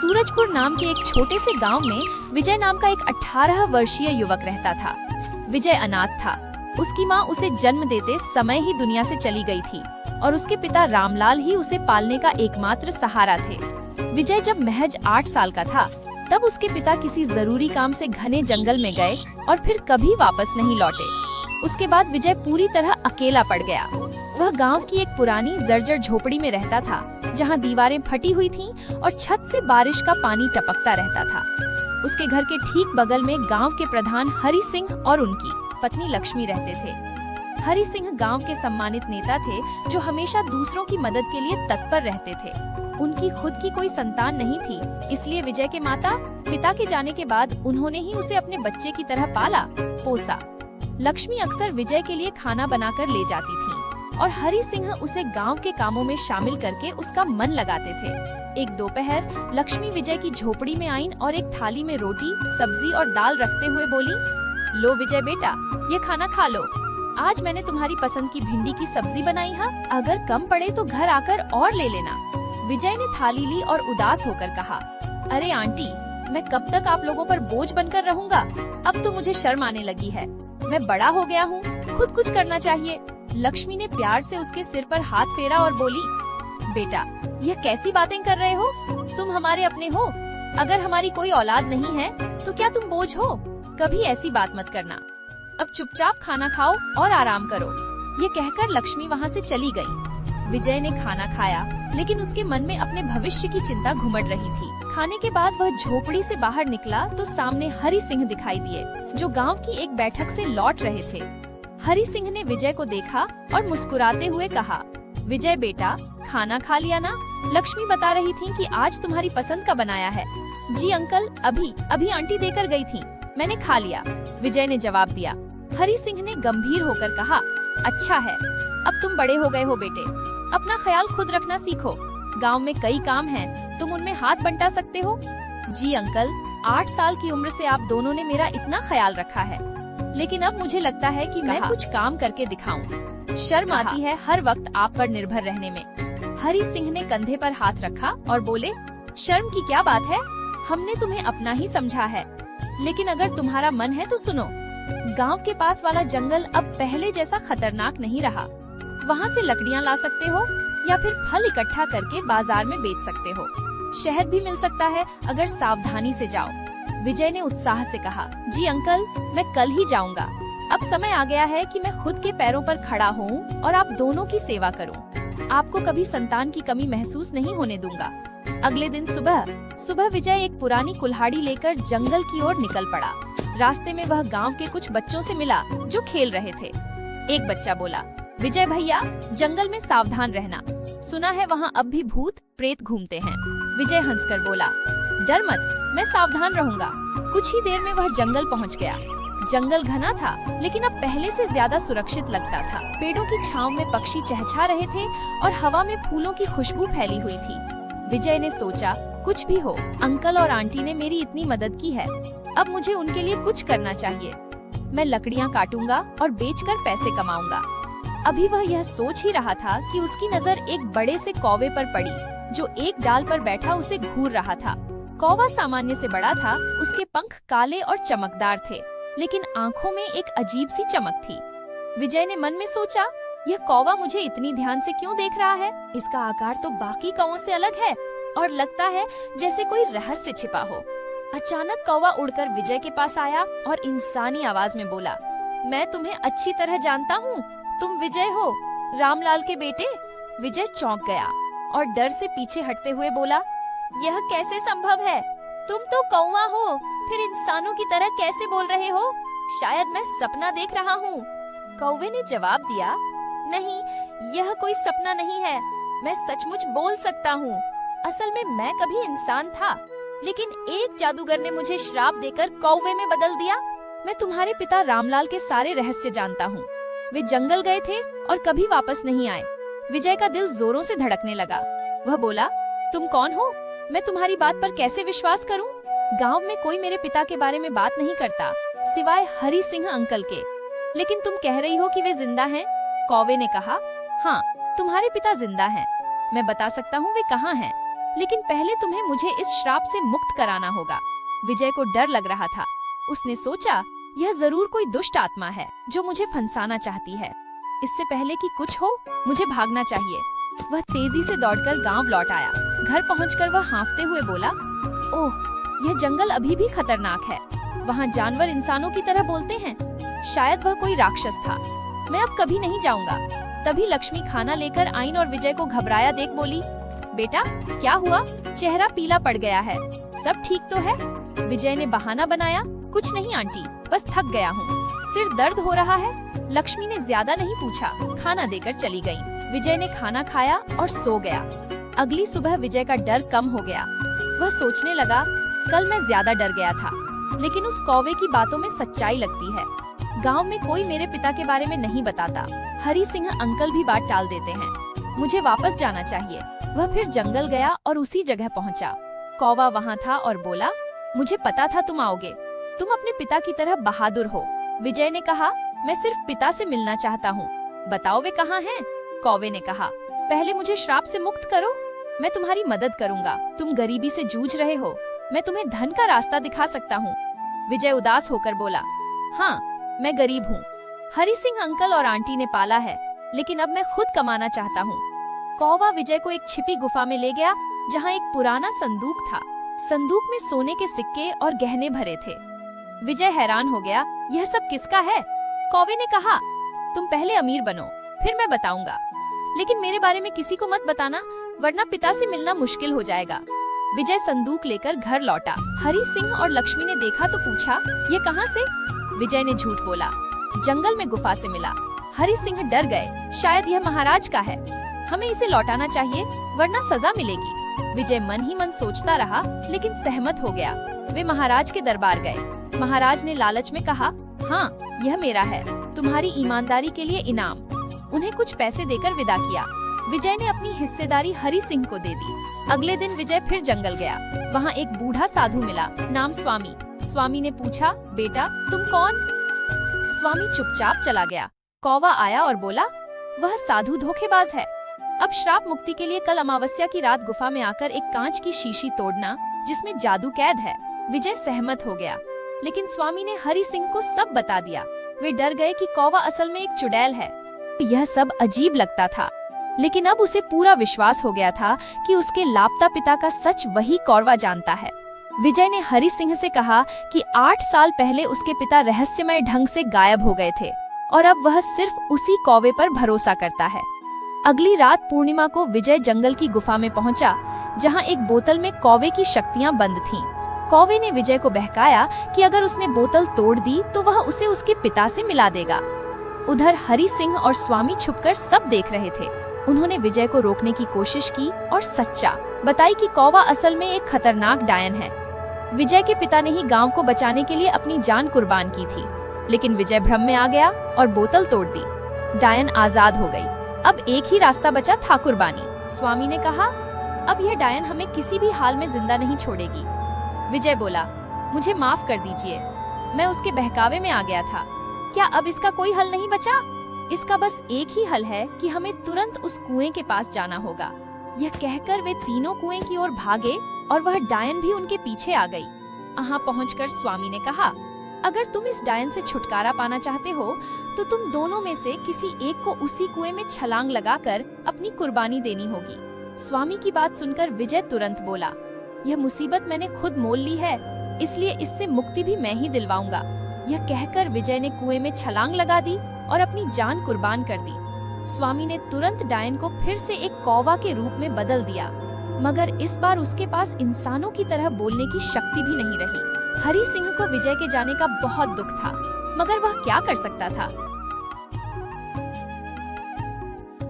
सूरजपुर नाम के एक छोटे से गांव में विजय नाम का एक 18 वर्षीय युवक रहता था। विजय अनाथ था। उसकी माँ उसे जन्म देते समय ही दुनिया से चली गई थी और उसके पिता रामलाल ही उसे पालने का एकमात्र सहारा थे। विजय जब महज 8 साल का था तब उसके पिता किसी जरूरी काम से घने जंगल में गए और फिर कभी वापस नहीं लौटे। उसके बाद विजय पूरी तरह अकेला पड़ गया। वह गांव की एक पुरानी जर्जर झोपड़ी में रहता था, जहां दीवारें फटी हुई थीं और छत से बारिश का पानी टपकता रहता था। उसके घर के ठीक बगल में गांव के प्रधान हरि सिंह और उनकी पत्नी लक्ष्मी रहते थे। हरि सिंह गांव के सम्मानित नेता थे जो हमेशा दूसरों की मदद के लिए तत्पर रहते थे। उनकी खुद की कोई संतान नहीं थी, इसलिए विजय के माता पिता के जाने के बाद उन्होंने ही उसे अपने बच्चे की तरह पाला पोसा। लक्ष्मी अक्सर विजय के लिए खाना बनाकर ले जाती थी और हरि सिंह उसे गांव के कामों में शामिल करके उसका मन लगाते थे। एक दोपहर लक्ष्मी विजय की झोपड़ी में आईं और एक थाली में रोटी, सब्जी और दाल रखते हुए बोली, लो विजय बेटा, ये खाना खा लो। आज मैंने तुम्हारी पसंद की भिंडी की सब्जी बनाई है, अगर कम पड़े तो घर आकर और ले लेना। विजय ने थाली ली और उदास होकर कहा, अरे आंटी, मैं कब तक आप लोगों पर बोझ बनकर रहूंगा? अब तो मुझे शर्म आने लगी है। मैं बड़ा हो गया हूँ, खुद कुछ करना चाहिए। लक्ष्मी ने प्यार से उसके सिर पर हाथ फेरा और बोली, बेटा, यह कैसी बातें कर रहे हो? तुम हमारे अपने हो। अगर हमारी कोई औलाद नहीं है तो क्या तुम बोझ हो? कभी ऐसी बात मत करना। अब चुपचाप खाना खाओ और आराम करो। ये कहकर लक्ष्मी वहाँ से चली गई। विजय ने खाना खाया, लेकिन उसके मन में अपने भविष्य की चिंता घुमड़ रही थी। खाने के बाद वह झोपड़ी से बाहर निकला तो सामने हरि सिंह दिखाई दिए, जो गांव की एक बैठक से लौट रहे थे। हरि सिंह ने विजय को देखा और मुस्कुराते हुए कहा, विजय बेटा, खाना खा लिया ना? लक्ष्मी बता रही थी कि आज तुम्हारी पसंद का बनाया है। जी अंकल, अभी आंटी देकर गई थी, मैंने खा लिया, विजय ने जवाब दिया। हरि सिंह ने गंभीर होकर कहा, अच्छा है, अब तुम बड़े हो गए हो बेटे, अपना ख्याल खुद रखना सीखो। गांव में कई काम हैं, तुम उनमें हाथ बंटा सकते हो। जी अंकल, 8 साल की उम्र से आप दोनों ने मेरा इतना ख्याल रखा है, लेकिन अब मुझे लगता है कि मैं कुछ काम करके दिखाऊं। शर्म आती है हर वक्त आप पर निर्भर रहने में। हरि सिंह ने कंधे पर हाथ रखा और बोले, शर्म की क्या बात है, हमने तुम्हें अपना ही समझा है। लेकिन अगर तुम्हारा मन है तो सुनो, गांव के पास वाला जंगल अब पहले जैसा खतरनाक नहीं रहा। वहाँ से लकड़ियाँ ला सकते हो या फिर फल इकट्ठा करके बाजार में बेच सकते हो। शहद भी मिल सकता है अगर सावधानी से जाओ। विजय ने उत्साह से कहा, जी अंकल, मैं कल ही जाऊंगा। अब समय आ गया है कि मैं खुद के पैरों पर खड़ा हूँ और आप दोनों की सेवा करूँ। आपको कभी संतान की कमी महसूस नहीं होने दूंगा। अगले दिन सुबह विजय एक पुरानी कुल्हाड़ी लेकर जंगल की ओर निकल पड़ा। रास्ते में वह गांव के कुछ बच्चों से मिला जो खेल रहे थे। एक बच्चा बोला, विजय भैया, जंगल में सावधान रहना, सुना है वहाँ अब भी भूत प्रेत घूमते हैं। विजय हंसकर बोला, डर मत, मैं सावधान रहूंगा। कुछ ही देर में वह जंगल पहुँच गया। जंगल घना था, लेकिन अब पहले से ज्यादा सुरक्षित लगता था। पेड़ों की छांव में पक्षी चहचहा रहे थे और हवा में फूलों की खुशबू फैली हुई थी। विजय ने सोचा, कुछ भी हो, अंकल और आंटी ने मेरी इतनी मदद की है, अब मुझे उनके लिए कुछ करना चाहिए। मैं लकड़ियाँ काटूंगा और बेचकर पैसे कमाऊंगा। अभी वह यह सोच ही रहा था कि उसकी नजर एक बड़े से कौवे पर पड़ी, जो एक डाल पर बैठा उसे घूर रहा था। कौवा सामान्य से बड़ा था, उसके पंख काले और चमकदार थे, लेकिन आंखों में एक अजीब सी चमक थी। विजय ने मन में सोचा, यह कौवा मुझे इतनी ध्यान से क्यों देख रहा है? इसका आकार तो बाकी कौवों से अलग है और लगता है जैसे कोई रहस्य छिपा हो। अचानक कौवा उड़कर विजय के पास आया और इंसानी आवाज में बोला, मैं तुम्हें अच्छी तरह जानता हूँ, तुम विजय हो, रामलाल के बेटे। विजय चौंक गया और डर से पीछे हटते हुए बोला, यह कैसे संभव है? तुम तो कौवा हो, फिर इंसानों की तरह कैसे बोल रहे हो? शायद मैं सपना देख रहा हूँ। कौवे ने जवाब दिया, नहीं, यह कोई सपना नहीं है, मैं सचमुच बोल सकता हूँ। असल में मैं कभी इंसान था, लेकिन एक जादूगर ने मुझे श्राप देकर कौवे में बदल दिया। मैं तुम्हारे पिता रामलाल के सारे रहस्य जानता हूँ। वे जंगल गए थे और कभी वापस नहीं आए। विजय का दिल जोरों से धड़कने लगा। वह बोला, तुम कौन हो? मैं तुम्हारी बात पर कैसे विश्वास करूं? गांव में कोई मेरे पिता के बारे में बात नहीं करता, सिवाय हरि सिंह अंकल के। लेकिन तुम कह रही हो कि वे जिंदा हैं? कौवे ने कहा, हाँ, तुम्हारे पिता जिंदा हैं। मैं बता सकता हूँ वे कहाँ हैं। लेकिन पहले तुम्हें मुझे इस श्राप से मुक्त कराना होगा। विजय को डर लग रहा था। उसने सोचा, यह जरूर कोई दुष्ट आत्मा है जो मुझे फंसाना चाहती है। इससे पहले कि कुछ हो, मुझे भागना चाहिए। वह तेजी से दौड़कर गांव लौट आया। घर पहुंचकर वह हाँफते हुए बोला, ओह, यह जंगल अभी भी खतरनाक है। वहाँ जानवर इंसानों की तरह बोलते हैं। शायद वह कोई राक्षस था। मैं अब कभी नहीं जाऊंगा। तभी लक्ष्मी खाना लेकर आईं और विजय को घबराया देख बोली, बेटा क्या हुआ? चेहरा पीला पड़ गया है। सब ठीक तो है? विजय ने बहाना बनाया, कुछ नहीं आंटी, बस थक गया हूँ। सिर दर्द हो रहा है। लक्ष्मी ने ज्यादा नहीं पूछा, खाना देकर चली गयी। विजय ने खाना खाया और सो गया। अगली सुबह विजय का डर कम हो गया। वह सोचने लगा, कल मैं ज्यादा डर गया था, लेकिन उस कौवे की बातों में सच्चाई लगती है। गांव में कोई मेरे पिता के बारे में नहीं बताता। हरी सिंह अंकल भी बात टाल देते हैं। मुझे वापस जाना चाहिए। वह फिर जंगल गया और उसी जगह पहुंचा। कौवा वहां था और बोला, मुझे पता था तुम आओगे। तुम अपने पिता की तरह बहादुर हो। विजय ने कहा, मैं सिर्फ पिता से मिलना चाहता हूँ। बताओ वे कहाँ हैं? कौवे ने कहा, पहले मुझे श्राप से मुक्त करो, मैं तुम्हारी मदद करूंगा। तुम गरीबी से जूझ रहे हो, मैं तुम्हें धन का रास्ता दिखा सकता हूँ। विजय उदास होकर बोला, हाँ मैं गरीब हूँ। हरी सिंह अंकल और आंटी ने पाला है, लेकिन अब मैं खुद कमाना चाहता हूँ। कौवा विजय को एक छिपी गुफा में ले गया, जहाँ एक पुराना संदूक था। संदूक में सोने के सिक्के और गहने भरे थे। विजय हैरान हो गया, यह सब किसका है? कौवे ने कहा, तुम पहले अमीर बनो, फिर मैं बताऊंगा, लेकिन मेरे बारे में किसी को मत बताना, वरना पिता से मिलना मुश्किल हो जाएगा। विजय संदूक लेकर घर लौटा। हरी सिंह और लक्ष्मी ने देखा तो पूछा, ये कहाँ से? विजय ने झूठ बोला, जंगल में गुफा से मिला। हरी सिंह डर गए, शायद यह महाराज का है, हमें इसे लौटाना चाहिए वरना सजा मिलेगी। विजय मन ही मन सोचता रहा, लेकिन सहमत हो गया। वे महाराज के दरबार गए। महाराज ने लालच में कहा, हाँ यह मेरा है, तुम्हारी ईमानदारी के लिए इनाम। उन्हें कुछ पैसे देकर विदा किया। विजय ने अपनी हिस्सेदारी हरी सिंह को दे दी। अगले दिन विजय फिर जंगल गया। वहाँ एक बूढ़ा साधु मिला, नाम स्वामी। स्वामी ने पूछा, बेटा तुम कौन? स्वामी चुपचाप चला गया। कौवा आया और बोला, वह साधु धोखेबाज है। अब श्राप मुक्ति के लिए कल अमावस्या की रात गुफा में आकर एक कांच की शीशी तोड़ना, जिसमें जादू कैद है। विजय सहमत हो गया, लेकिन स्वामी ने हरी सिंह को सब बता दिया। वे डर गए कि कौवा असल में एक चुड़ैल है। यह सब अजीब लगता था, लेकिन अब उसे पूरा विश्वास हो गया था कि उसके लापता पिता का सच वही कौवा जानता है। विजय ने हरी सिंह से कहा कि 8 साल पहले उसके पिता रहस्यमय ढंग से गायब हो गए थे और अब वह सिर्फ उसी कौवे पर भरोसा करता है। अगली रात पूर्णिमा को विजय जंगल की गुफा में पहुंचा, जहां एक बोतल में कौवे की शक्तियां बंद थीं। कौवे ने विजय को बहकाया कि अगर उसने बोतल तोड़ दी तो वह उसे उसके पिता से मिला देगा। उधर हरी सिंह और स्वामी छुपकर सब देख रहे थे। उन्होंने विजय को रोकने की कोशिश की और सच्चा बताई कि कौवा असल में एक खतरनाक डायन है। विजय के पिता ने ही गांव को बचाने के लिए अपनी जान कुर्बान की थी, लेकिन विजय भ्रम में आ गया और बोतल तोड़ दी। डायन आजाद हो गई। अब एक ही रास्ता बचा था, कुर्बानी। स्वामी ने कहा, अब यह डायन हमें किसी भी हाल में जिंदा नहीं छोड़ेगी। विजय बोला, मुझे माफ कर दीजिए, मैं उसके बहकावे में आ गया था। क्या अब इसका कोई हल नहीं बचा? इसका बस एक ही हल है कि हमें तुरंत उस कुएं के पास जाना होगा। यह कहकर वे तीनों कुएं की ओर भागे और वह डायन भी उनके पीछे आ गई। वहां पहुंचकर स्वामी ने कहा, अगर तुम इस डायन से छुटकारा पाना चाहते हो तो तुम दोनों में से किसी एक को उसी कुएं में छलांग लगाकर अपनी कुर्बानी देनी होगी। स्वामी की बात सुनकर विजय तुरंत बोला, यह मुसीबत मैंने खुद मोल ली है, इसलिए इससे मुक्ति भी मैं ही दिलवाऊंगा। यह कहकर विजय ने कुएं में छलांग लगा दी और अपनी जान कुर्बान कर दी। स्वामी ने तुरंत डायन को फिर से एक कौवा के रूप में बदल दिया, मगर इस बार उसके पास इंसानों की तरह बोलने की शक्ति भी नहीं रही। हरी सिंह को विजय के जाने का बहुत दुख था, मगर वह क्या कर सकता था।